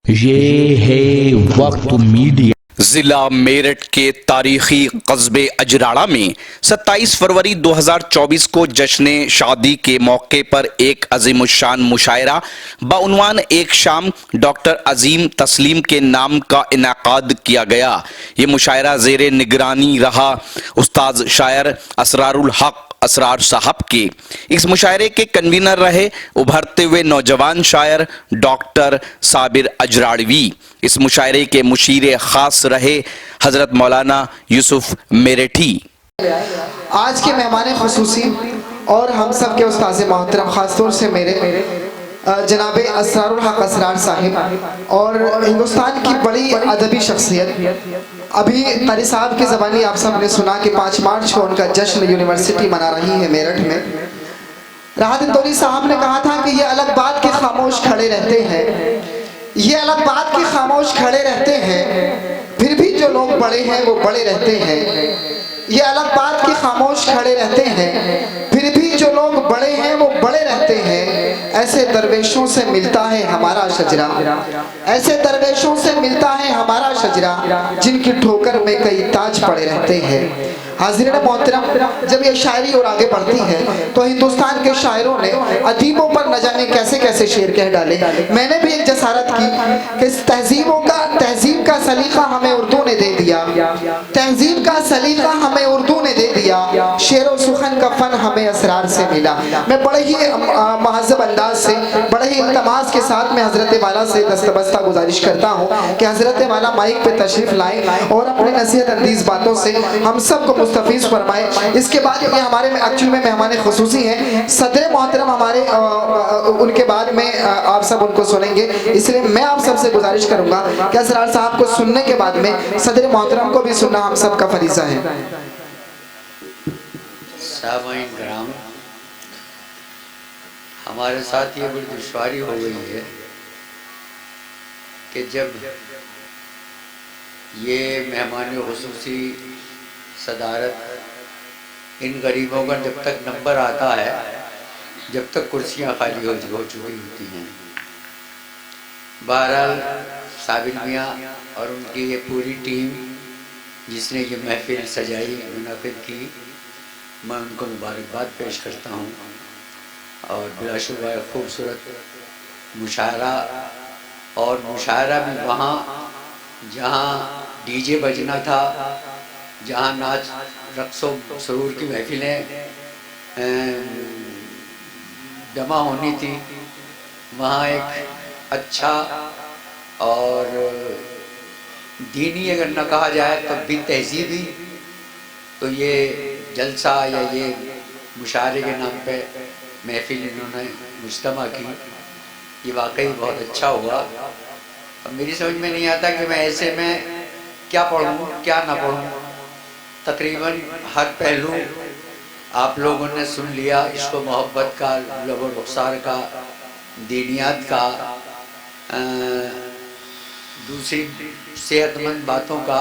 ये है वक्त मीडिया। जिला मेरठ के तारीखी कस्बे अजराड़ा में 27 फरवरी 2024 को जश्न शादी के मौके पर एक अजीमुशान मुशायरा बउनवान एक शाम डॉक्टर अजीम तस्लीम के नाम का इनाकाद किया गया। ये मुशायरा जेर निगरानी रहा उस्ताद शायर असरारुल हक असरार साहब के। इस मुशायरे के कन्वीनर रहे उभरते हुए नौजवान शायर डॉक्टर साबिर अजराड़वी। इस मुशायरे के मुशीर खास रहे हजरत मौलाना यूसुफ मेरठी। आज के मेहमान खुसूसी और हम सब के उस्ताद मोहतरम खासतौर से मेरे जनाब असरारुल हक असरार साहिब और हिंदुस्तान की बड़ी अदबी शख्सियत, अभी कारी साहब की ज़बानी आप सब ने सुना कि 5 मार्च को उनका जश्न यूनिवर्सिटी मना रही है मेरठ में। राहत इंदौरी साहब ने कहा था कि ये अलग बात के खामोश खड़े रहते हैं, ये अलग बात के खामोश खड़े रहते हैं, फिर भी जो लोग बड़े हैं वो बड़े रहते हैं। ये अलग बात के खामोश खड़े रहते हैं, फिर भी जो लोग बड़े हैं वो बड़े रहते हैं। ऐसे दरवेशों से मिलता है हमारा शजरा, ऐसे दरवेशों से मिलता है हमारा शजरा, जिनकी ठोकर में कई ताज पड़े रहते हैं। हाज़िरीन मोहतरम, जब ये शायरी और आगे बढ़ती है तो हिंदुस्तान के शायरों ने अदीबों पर न जाने कैसे कैसे शेर कह डाले। मैंने भी एक जसारत की कि तहजीब का सलीका हमें उर्दू ने दे दिया, तहजीब का सलीका हमें उर्दू ने दे दिया, शेर व सुखन का फन हमें असरार से मिला। मैं बड़े ही महज़ब अंदाज से, बड़े ही इल्तमास के साथ मैं हज़रत वाला से दस्तबस्ता गुजारिश करता हूँ कि हज़रत वाला माइक पे तशरीफ़ लाएं और अपने नसीहत अंदीज़ बातों से हम सब को मुस्तफ़ीज़ फरमाए। इसके बाद ये हमारे एक्चुअल में मेहमान खुसूसी हैं, सदर मोहतरम हमारे, उनके बाद में आप सब उनको सुनेंगे। इसलिए मैं आप सबसे गुजारिश करूँगा कि असरार साहब को सुनने के बाद में सदर मोहतरम को भी सुनना हम सब का फरीज़ा है। सामाईन कराम, हमारे साथ ये बड़ी दुश्वारी हो गई है कि जब ये मेहमान खुसूसी सदारत इन गरीबों का जब तक नंबर आता है, जब तक कुर्सियां खाली हो चुकी होती हैं। बहरहाल साबिर मियाँ और उनकी ये पूरी टीम जिसने ये महफिल सजाई मुनाफिद की, मैं उनको मुबारकबाद पेश करता हूँ। और बिलाशुबा खूबसूरत मुशायरा, और मुशायरा भी वहाँ जहाँ डीजे बजना था, जहाँ नाच रक्सो सरूर की महफिलें जमा होनी थी, वहाँ एक अच्छा और दीनी अगर न कहा जाए तब भी तहजीबी, तो ये जलसा या ये मुशायरे के नाम पे महफिल इन्होंने मुज्तमा की, ये वाकई बहुत अच्छा हुआ। अब मेरी समझ में नहीं आता कि मैं ऐसे में क्या पढ़ूँ क्या ना पढ़ूँ। तकरीबन हर पहलू आप लोगों ने सुन लिया, इसको मोहब्बत का, लब व रुखसार का, दीनियात का, दूसरी सेहतमंद बातों का।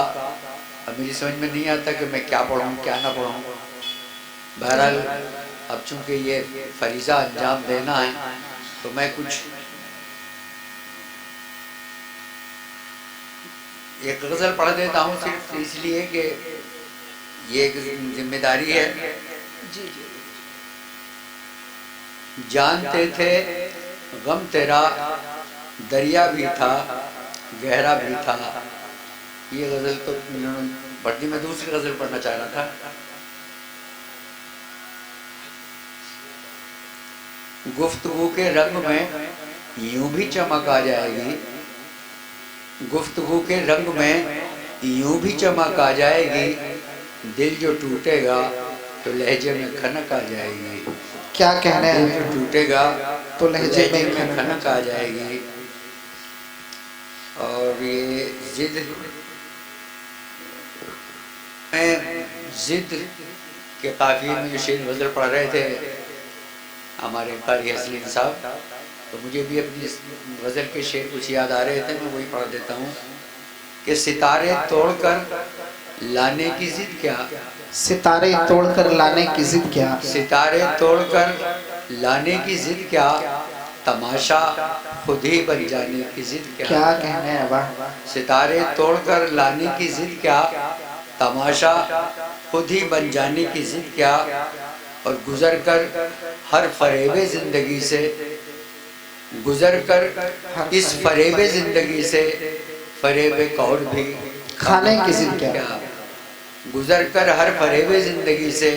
अब मेरी समझ में नहीं आता कि मैं क्या पढ़ूँ क्या ना पढ़ूँ। बहरहाल अब चूँकि ये फरीज़ा अंजाम देना है तो मैं कुछ एक गज़ल पढ़ देता हूँ, सिर्फ इसलिए कि ये एक जिम्मेदारी है। जानते थे गम तेरा दरिया भी था गहरा भी था। ये गज़ल तो पढ़नी, मैं दूसरी गज़ल पढ़ना चाह रहा था। गुफ्तगू के रंग में यूं भी चमक आ जाएगी, गुफ्तगू के रंग में यूं भी चमक आ जाएगी, दिल जो टूटेगा तो लहजे में खनक आ जाएगी। क्या कहने हैं, दिल जो टूटेगा तो लहजे में खनक आ जाएगी। और ये जिद के काफिए में जो शेर गज़ल पढ़ रहे थे हमारे कारी हसलीन साहब, तो मुझे भी अपनी गज़ल के शेर कुछ याद आ रहे थे, मैं वही पढ़ देता हूँ कि सितारे तोड़कर लाने की जिद क्या, सितारे तोड़कर लाने की जिद क्या, सितारे तोड़कर लाने की जिद क्या, तमाशा खुद ही बन जाने की जिद क्या। क्या कहने हैं वाह। सितारे तोड़कर लाने की जिद क्या, तमाशा खुद ही बन जाने की जिद क्या। और गुजर कर हर फरेबे जिंदगी से, गुजर कर इस फरेबे जिंदगी से फरेबे कौर भी खाने की जिद क्या। गुजर कर हर फरेबे जिंदगी से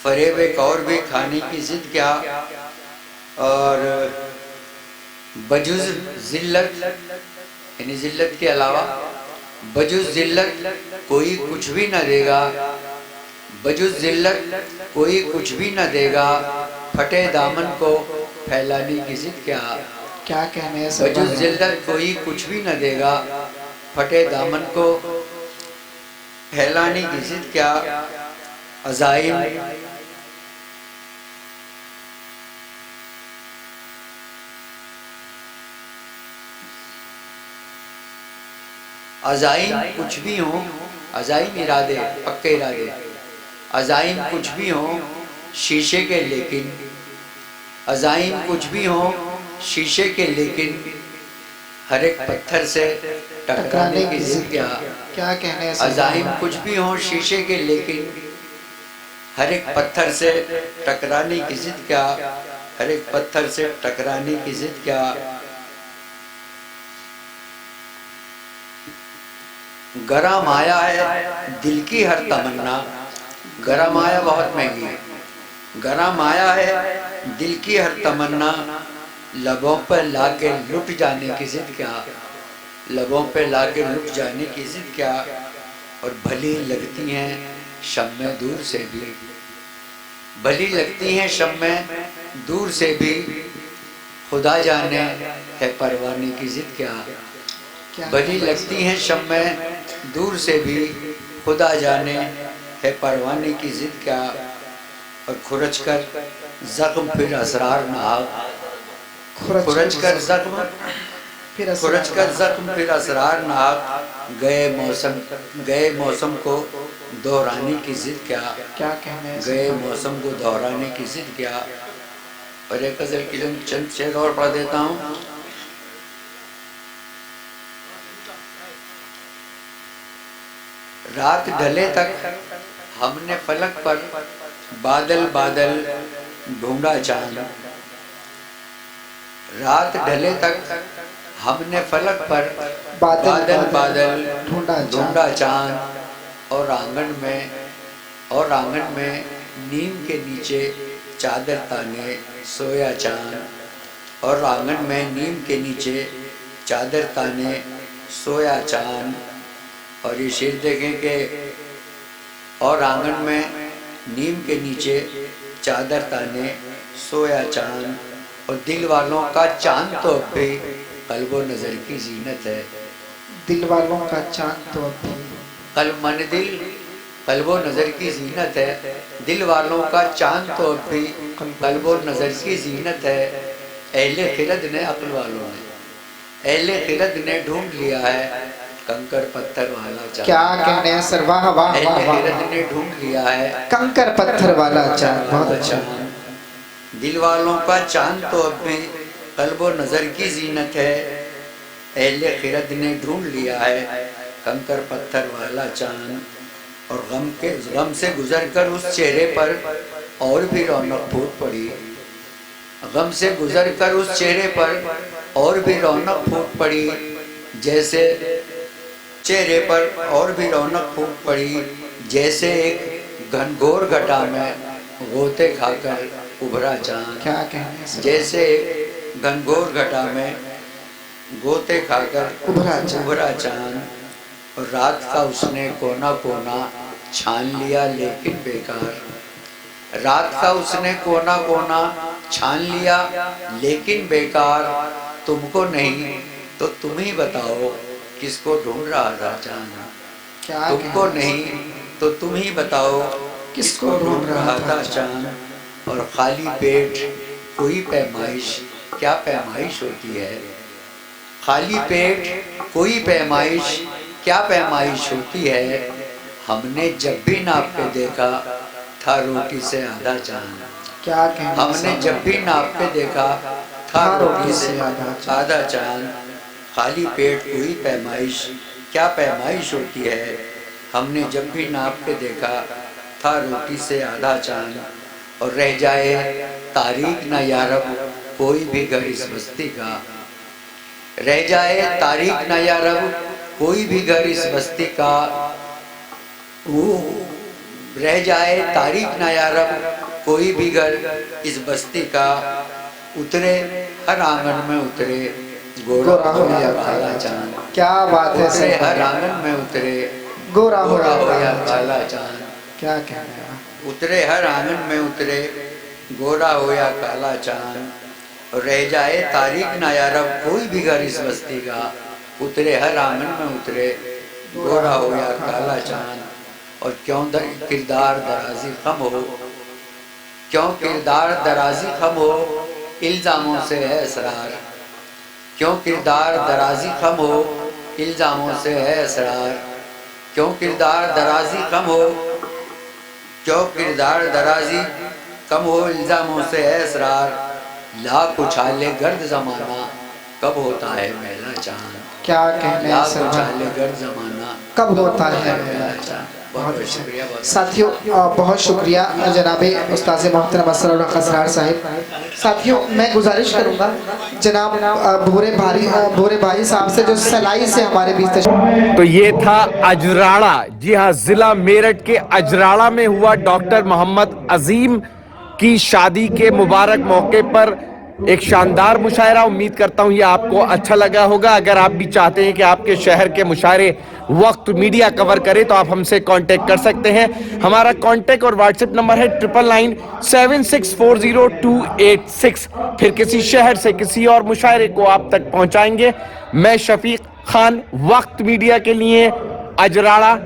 फरेबे कौर भी खाने की जिद क्या। और बजुज जिल्लत, यानी जिल्लत के अलावा बजुज जिल्लत कोई कुछ भी न देगा, बजुज जिल्लत कोई कुछ भी न देगा। फटे दामन को फैलाने की जिद क्या। क्या कहने हैं बजुज जिल्लत कोई कुछ भी न देगा, फटे दामन को फैलाने की जिद क्या। अज़ाइम अज़ाइम कुछ भी हो, अज़ाइम इरादे, पक्के इरादे, अज़ाइम कुछ भी हो शीशे के लेकिन, अज़ाइम कुछ भी हो शीशे के लेकिन हर एक पत्थर से टकराने की जिद क्या। क्या कहने हैं अज़ाइम कुछ भी हो शीशे के लेकिन हर एक पत्थर से टकराने की जिद क्या, हर एक पत्थर से टकराने की जिद क्या। गरम आया है दिल की हर तमन्ना, गरम आया बहुत महंगी है, गरम आया है दिल की हर तमन्ना। लबों पर लाके लुट जाने की जिद क्या, लबों पे लाके लुट जाने की जिद क्या। और भली लगती हैं शम्में दूर से भी, भली लगती हैं शम्में दूर से भी खुदा जाने है परवाने की जिद क्या। भली लगती हैं शम्में दूर से भी खुदा जाने है परवाने की जिद क्या। और खुरच कर जख्म फिर असरार नाक, खुरच कर जख्म खुरच कर जख्म फिर असरार नाक। गए मौसम को दोहराने की जिद क्या। क्या कहने हैं गए मौसम को दोहराने की जिद क्या। और एक गज़ल की चंद शेर और पढ़ देता हूँ। रात ढले तक हमने फलक पर बादल बादल ढूंढा चांद, रात ढले तक हमने फलक पर बादल बादल ढूंढा चांद। और आंगन में नीम के नीचे चादर ताने सोया चांद, और आंगन में नीम के नीचे चादर ताने सोया चांद। और ये शेर देखें कि और आंगन में नीम के नीचे चादर ताने सोया चांद। और दिल वालों का चांद तो अब भी कल्बो नजर की जीनत है, दिल वालों का चांद तो अब भी कल्ब मन दिल कल्बो नजर की जीनत है। दिल वालों का चांद तो अब भी कल्बो नजर की जीनत है। अहले खिरद ने, अक्ल वालों ने, अहले खिरद ने ढूंढ लिया है कंकर पत्थर वाला चांद। क्या कहने हैं सर, वाह वाह वाह वाह। ने ढूंढ लिया है कंकर पत्थर वाला चांद, बहुत अच्छा। दिल वालों का चांद तो अब भी कल्बो नजर की जीनत है। अहले खिरद ने ढूंढ लिया है कंकर पत्थर वाला चांद। और गम से गुजर कर उस चेहरे पर और भी रौनक फूट पड़ी, गम से गुजर कर उस चेहरे पर और भी रौनक फूट पड़ी। जैसे चेहरे पर और भी रौनक फूट पड़ी, जैसे एक घनघोर घटा में गोते खाकर उभरा चांद। क्या कहने हैं, जैसे एक घनघोर घटा में गोते खाकर उभरा चांद। और रात का उसने कोना कोना छान लिया लेकिन बेकार, रात का उसने कोना कोना छान लिया लेकिन बेकार। तुमको नहीं तो तुम ही बताओ किसको ढूंढ रहा था चांद। तुमको नहीं तो तुम ही बताओ किसको ढूंढ रहा था चांद। और खाली पेट कोई पैमाइश, क्या पैमाइश होती है। खाली पेट कोई पैमाइश, क्या पैमाइश होती है। हमने जब भी नाप के देखा था रोटी से आधा चांद। क्या कहने हमने जब भी नाप के देखा था रोटी से आधा चांद, खाली पेट हुई पैमाइश, क्या पैमाइश होती है। हमने जब भी नाप के देखा था रोटी से आधा चांद, और रह जाए तारीख न यारब कोई भी घर इस बस्ती का, रह जाए तारीख न यारब कोई भी घर इस बस्ती का, वो रह जाए तारीख न यारब कोई भी घर इस बस्ती का, उतरे हर आंगन में उतरे गोरा हो या काला चांद। क्या बात है उतरे सर, हर आंगन में उतरे गोरा हो या काला चांद। क्या कहना है। उतरे हर आंगन में उतरे गोरा हो या काला चांद, और रह जाए तारीख ना यारब कोई भी घर इस बस्ती का, उतरे हर आंगन में उतरे गोरा हो या काला चांद। और क्यों किरदार दराजी कम हो, क्यों किरदार दराजी कम हो, इल्जामों से है असरार, क्यों किरदार दराजी कम हो, इल्जामों से है असरार, क्यों किरदार दराजी कम हो, क्यों किरदार दराजी कम हो, इल्जामों से है असरार, लाख उछाले गर्द जमाना कब होता है मेला चांद। क्या कहने हैं लाख सर, उछाले गर्द जमाना कब होता है मेला चांद। बहुत बहुत शुक्रिया। साथियों बहुत शुक्रिया जनाब उस्ताद मोहतरम असरारुल हक असरार साहिब। साथियों मैं गुजारिश करूंगा जनाब भूरे भाई साहब से जो सलाई से हमारे बीच तशरीफ। तो ये था अजराड़ा, जी हाँ, जिला मेरठ के अजराड़ा में हुआ डॉक्टर मोहम्मद अजीम की शादी के मुबारक मौके पर एक शानदार मुशायरा। उम्मीद करता हूं ये आपको अच्छा लगा होगा। अगर आप भी चाहते हैं कि आपके शहर के मुशायरे वक्त मीडिया कवर करे तो आप हमसे कांटेक्ट कर सकते हैं। हमारा कांटेक्ट और व्हाट्सएप नंबर है 9997640286। फिर किसी शहर से किसी और मुशायरे को आप तक पहुंचाएंगे। मैं शफीक खान, वक्त मीडिया के लिए, अजराड़ा।